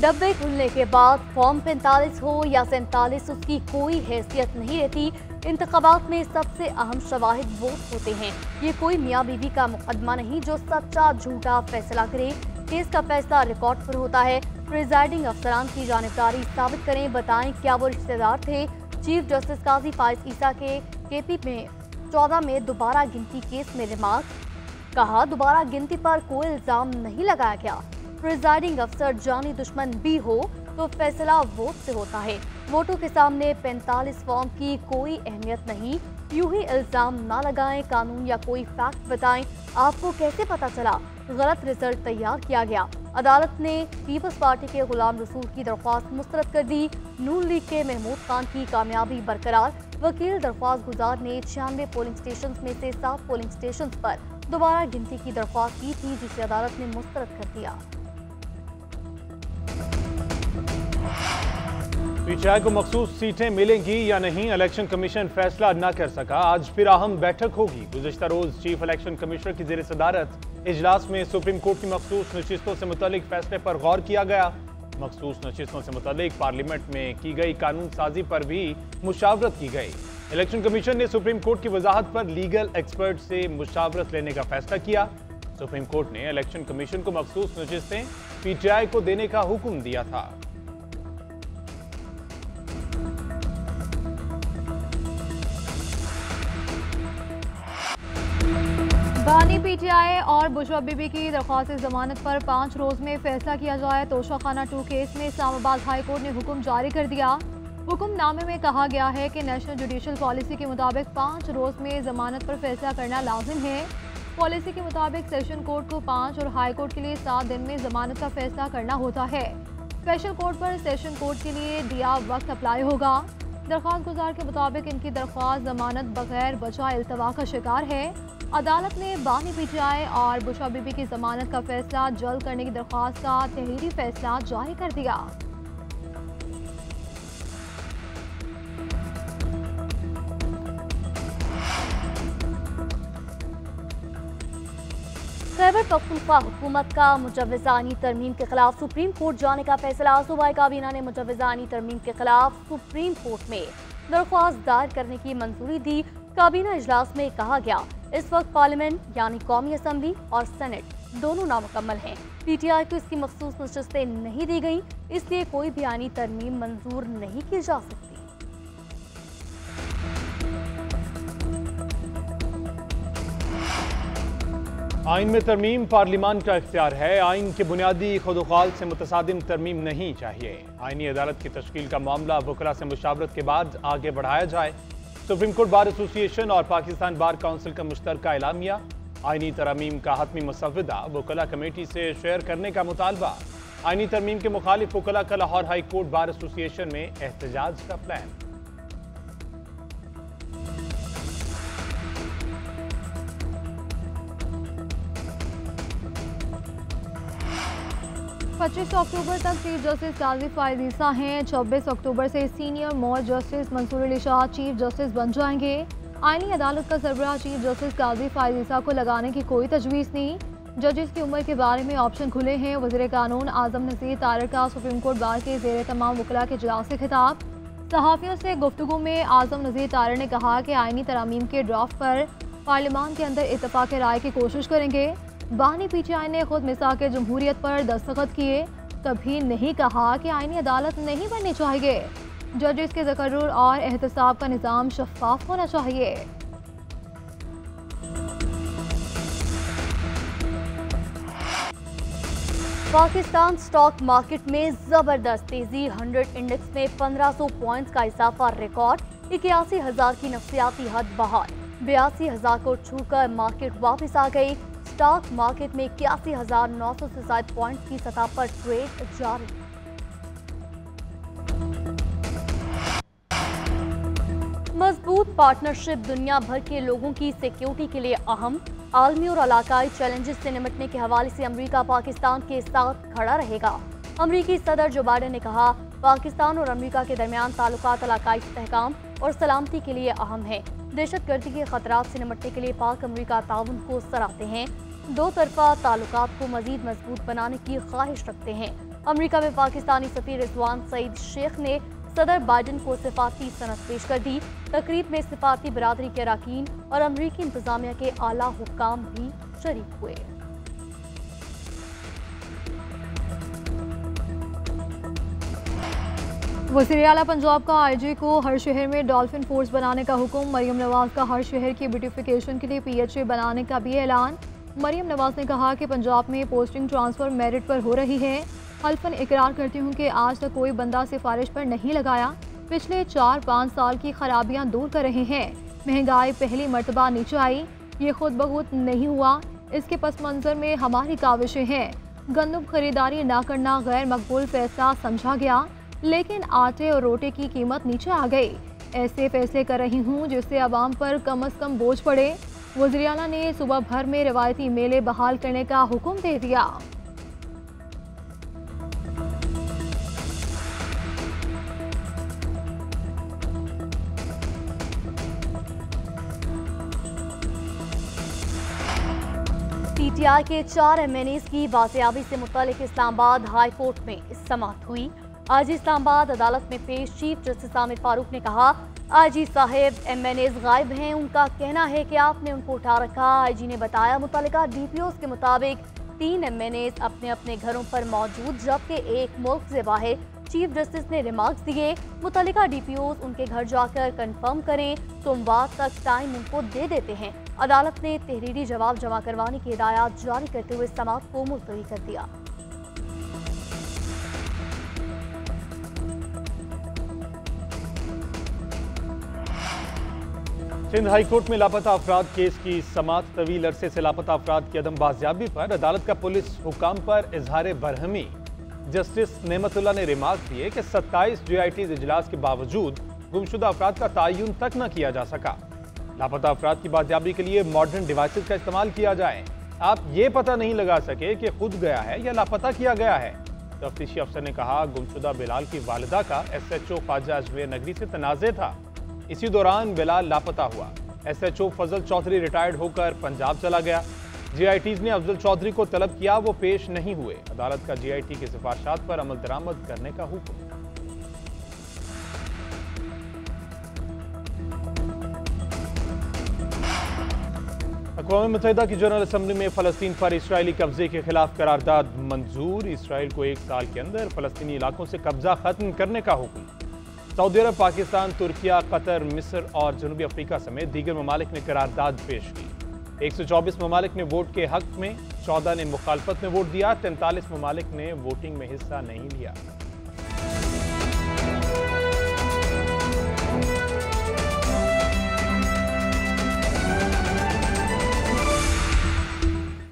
डब्बे खुलने के बाद फॉर्म 45 हो या 47 उसकी कोई हैसियत नहीं रहती। इंतखाबात में सबसे अहम शवाहिद वोट होते हैं। ये कोई मियाँ बीवी का मुकदमा नहीं जो सच्चा झूठा फैसला करे। केस का फैसला रिकॉर्ड पर होता है। प्रिजाइडिंग अफसरान की जानिबदारी साबित करें, बताएं क्या वो रिश्तेदार थे। चीफ जस्टिस काजी फाइज ईसा के केपी में 14 में दोबारा गिनती केस में रिमार्क, कहा दोबारा गिनती पर कोई इल्जाम नहीं लगाया गया। प्रिजाइडिंग अफसर जानी दुश्मन भी हो तो फैसला वोट से होता है। वोटों के सामने 45 फॉर्म की कोई अहमियत नहीं। यूं ही इल्जाम ना लगाएं, कानून या कोई फैक्ट बताएं। आपको कैसे पता चला गलत रिजल्ट तैयार किया गया? अदालत ने पीपल्स पार्टी के गुलाम रसूल की दरख्वास्त मुस्तरद कर दी। नून लीग के महमूद खान की कामयाबी बरकरार। वकील दरख्वास्त गुजार ने 96 पोलिंग स्टेशन में से 7 पोलिंग स्टेशन पर दोबारा गिनती की दरख्वास्त की थी, जिसे अदालत ने मुस्तरद कर दिया। पीटीआई को मखसूस सीटें मिलेंगी या नहीं, इलेक्शन कमीशन फैसला न कर सका। आज फिर अहम बैठक होगी। गुज़िश्ता रोज चीफ इलेक्शन कमिश्नर की ज़ेर सदारत इजलास में सुप्रीम कोर्ट की मखसूस नशिस्तों से मुतालिक फैसले पर गौर किया गया। मखसूस नशिस्तों से मुतालिक पार्लियामेंट में की गई कानून साजी पर भी मुशावरत की गई। इलेक्शन कमीशन ने सुप्रीम कोर्ट की वजाहत पर लीगल एक्सपर्ट से मुशावरत लेने का फैसला किया। सुप्रीम कोर्ट ने इलेक्शन कमीशन को मखसूस नशिस्तें पीटीआई को देने का हुक्म दिया था। बानी पीटीआई और बुशरा बीबी की दरख्वास्त जमानत पर 5 रोज में फैसला किया जाए। तोशाखाना 2 केस में इस्लामाबाद हाई कोर्ट ने हुक्म जारी कर दिया। हुक्मनामे में कहा गया है कि नेशनल जुडिशल पॉलिसी के मुताबिक 5 रोज में जमानत पर फैसला करना लाजिम है। पॉलिसी के मुताबिक सेशन कोर्ट को 5 और हाई कोर्ट के लिए 7 दिन में जमानत का फैसला करना होता है। स्पेशल कोर्ट पर सेशन कोर्ट के लिए दिया वक्त अप्लाई होगा। दरख्वास्त गुजार के मुताबिक इनकी दरख्वास्त जमानत बगैर वजह इल्तवा का शिकार है। अदालत ने बानी पीटीआई और बुशरा बीबी की जमानत का फैसला जल्द करने की दरख्वास्त का तहरीरी फैसला जारी कर दिया। खैबर पख्तूनख्वा हुकूमत का मुजव्वज़ानी तरमीम के खिलाफ सुप्रीम कोर्ट जाने का फैसला। सूबाई काबीना ने मुजव्वज़ानी तरमीम के खिलाफ सुप्रीम कोर्ट में दरख्वास्त दायर करने की मंजूरी दी। काबीना इजलास में कहा गया, इस वक्त पार्लियामेंट यानी कौमी असम्बली और सेनेट दोनों नामुकम्मल हैं। पीटीआई को इसकी मखसूस नशिस्तें नहीं दी गई, इसलिए कोई भी आईनी तरमीम मंजूर नहीं की जा सकती। आइन में तरमीम पार्लियामान का इख्तियार है। आइन के बुनियादी खुदुखाल से मुतसादिम तरमीम नहीं चाहिए। आइनी अदालत की तश्कील का मामला वकला से मुशावरत के बाद आगे बढ़ाया जाए। सुप्रीम कोर्ट बार एसोसिएशन और पाकिस्तान बार काउंसिल का मुश्तरका एलामिया। आइनी तरमीम का हतमी मसवदा वकला कमेटी से शेयर करने का मुतालबा। आइनी तरमीम के मुखालिफ वकला का Lahore high court bar association में एहतजाज का प्लान। 25 अक्टूबर तक चीफ जस्टिस काजी फाइज ईसा हैं। 26 अक्टूबर से सीनियर मोर justice Mansoor Ali Shah chief justice बन जाएंगे। आईनी अदालत का सरबराह चीफ जस्टिस काजी फाइज ईसा को लगाने की कोई तजवीज़ नहीं। जजेस की उम्र के बारे में ऑप्शन खुले हैं। वज़ीर कानून आजम नज़ीर तारिक का सुप्रीम कोर्ट बार के ज़ेर तमाम वकला के इजलास से खिताब। सहाफ़ियों से गुफ्तगू में आजम नज़ीर तारिक ने कहा कि आईनी तरामीम के ड्राफ्ट पर पार्लियामान के अंदर इत्तफाक राय की कोशिश करेंगे। बानी पीटीआई ने खुद मिसाक जमहूरियत पर दस्तखत किए, कभी नहीं कहा कि आईनी अदालत नहीं बननी चाहिए। जजेस के तकर्रुर और एहतसाब का निज़ाम शफाफ होना चाहिए। पाकिस्तान स्टॉक मार्केट में जबरदस्त तेजी। 100 इंडेक्स में 1500 पॉइंट्स का इजाफा रिकॉर्ड। 81,000 की नफ्सियाती हद बहाल। 82,000 को छूकर मार्केट वापस आ गई। स्टॉक मार्केट में 81,900 से ज्यादा पॉइंट्स की सतह पर ट्रेड जारी। मजबूत पार्टनरशिप दुनिया भर के लोगों की सिक्योरिटी के लिए अहम। आलमी और इलाकाई चैलेंजेस से निपटने के हवाले से अमेरिका पाकिस्तान के साथ खड़ा रहेगा। अमेरिकी सदर जो बाइडेन ने कहा, पाकिस्तान और अमेरिका के दरमियान ताल्लुकात इलाकाई इस्तेहकाम और सलामती के लिए अहम है। दहशतगर्दी के खतरात से निपटने के लिए पाक अमेरिका ताउन को सराहते हैं। दो तरफा ताल्लुकात को मजीद मजबूत बनाने की ख्वाहिश रखते हैं। अमेरिका में पाकिस्तानी सफीर रिजवान सईद शेख ने सदर बाइडेन को सिफारती सनद पेश कर दी। तकरीब में सिफारती बरादरी के अरकान और अमरीकी इंतजामिया के आला हुक्काम भी शरीक हुए। वज़ीर आला पंजाब का IG को हर शहर में डॉल्फिन फोर्स बनाने का हुक्म। मरियम नवाज का हर शहर की ब्यूटिफिकेशन के लिए PHA बनाने का भी ऐलान। मरियम नवाज ने कहा कि पंजाब में पोस्टिंग ट्रांसफ़र मेरिट पर हो रही है। हल्फन इकरार करती हूँ कि आज तक कोई बंदा सिफारिश पर नहीं लगाया। पिछले 4-5 साल की खराबियाँ दूर कर रहे हैं। महंगाई पहली मर्तबा नीचे आई, ये खुद ब खुद नहीं हुआ। इसके पस मंज़र में हमारी काविशें हैं। गंदम खरीदारी ना करना गैर मकबूल फैसला समझा गया, लेकिन आटे और रोटे की कीमत नीचे आ गई। ऐसे फैसले कर रही हूँ जिससे आवाम पर कम अज़ कम बोझ पड़े। वज़ीर आला ने सुबह भर में रवायती मेले बहाल करने का हुक्म दे दिया। PTI के 4 MNAs की बाजियाबी से मुतालिक इस्लामाबाद हाई कोर्ट में समाअत हुई। आज इस्लामाबाद अदालत में पेश चीफ जस्टिस आमिर फारूक ने कहा, IG साहेब MNAs गायब हैं। उनका कहना है कि आपने उनको उठा रखा। IG ने बताया, मुतल्लिका DPOs के मुताबिक 3 MNAs अपने अपने घरों पर मौजूद, जबकि एक मुल्क से बाहर। चीफ जस्टिस ने रिमार्क्स दिए, मुतल्लिका DPOs उनके घर जाकर कंफर्म करें। सोमवार तक टाइम उनको दे देते हैं। अदालत ने तहरीरी जवाब जमा करवाने की हिदायत जारी करते हुए समाअत को मुलतवी कर दिया। सिंध हाई कोर्ट में लापता अफराद केस की समाअत। तवील अरसे से लापता अफराद की अदम बाजियाबी पर अदालत का पुलिस हुकाम पर इजहार बरहमी। जस्टिस नेमतुल्लाह ने रिमार्क दिए कि 27 JITs इजलास के बावजूद गुमशुदा अफराद का तयन तक न किया जा सका। लापता अफराद की बाजियाबी के लिए मॉडर्न डिवाइसेस का इस्तेमाल किया जाए। आप ये पता नहीं लगा सके कि खुद गया है या लापता किया गया है। तफ्तीशी अफसर ने कहा, गुमशुदा बिलाल की वालिदा का SHO ख्वाजा अजमेर नगरी से तनाज़े था। इसी दौरान बिलाल लापता हुआ। SHO फजल चौधरी रिटायर्ड होकर पंजाब चला गया। JITs ने अफजल चौधरी को तलब किया, वो पेश नहीं हुए। अदालत का JIT की सिफारिशात पर अमल दरामद करने का हुक्म। अक़वाम मुत्तहिदा की जनरल असम्बली में फ़लस्तीन पर इसराइली कब्जे के खिलाफ करारदाद मंजूर। इसराइल को 1 साल के अंदर फ़लस्तीनी इलाकों से कब्जा खत्म करने का हुक्म। सऊदी अरब, पाकिस्तान, तुर्किया, कतर, मिस्र और जनूबी अफ्रीका समेत दीगर ममालिक ने करारदाद पेश की। 124 ममालिक ने वोट के हक में, 14 ने मुखालफत में वोट दिया, 43 ममालिक ने वोटिंग में हिस्सा नहीं लिया।